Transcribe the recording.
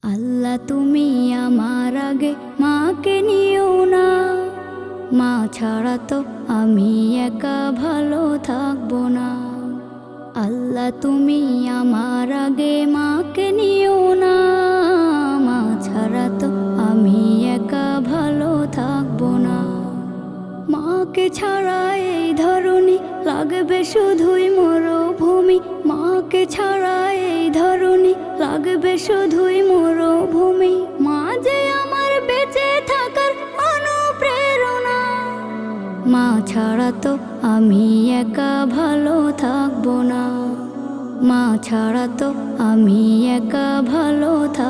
আল্লাহ তুমি আমার আগে মাকে নিও না, মা ছাড়া তো আমি একা ভালো থাকবো না। আল্লাহ তুমি আমার আগে মাকে নিও না, মা ছাড়া তো আমি একা ভালো থাকবো না। মাকে ছাড়া এই ধরনী লাগবে শুধুই মরুভূমি, মাকে ছাড়া এই ধরনী লাগবে শুধুই মরুভূমি। মা যে আমার বেঁচে থাকার অনুপ্রেরণা, মা ছাড়া তো আমি একা ভালো থাকবো না, মা ছাড়া তো আমি একা ভালো থাকবো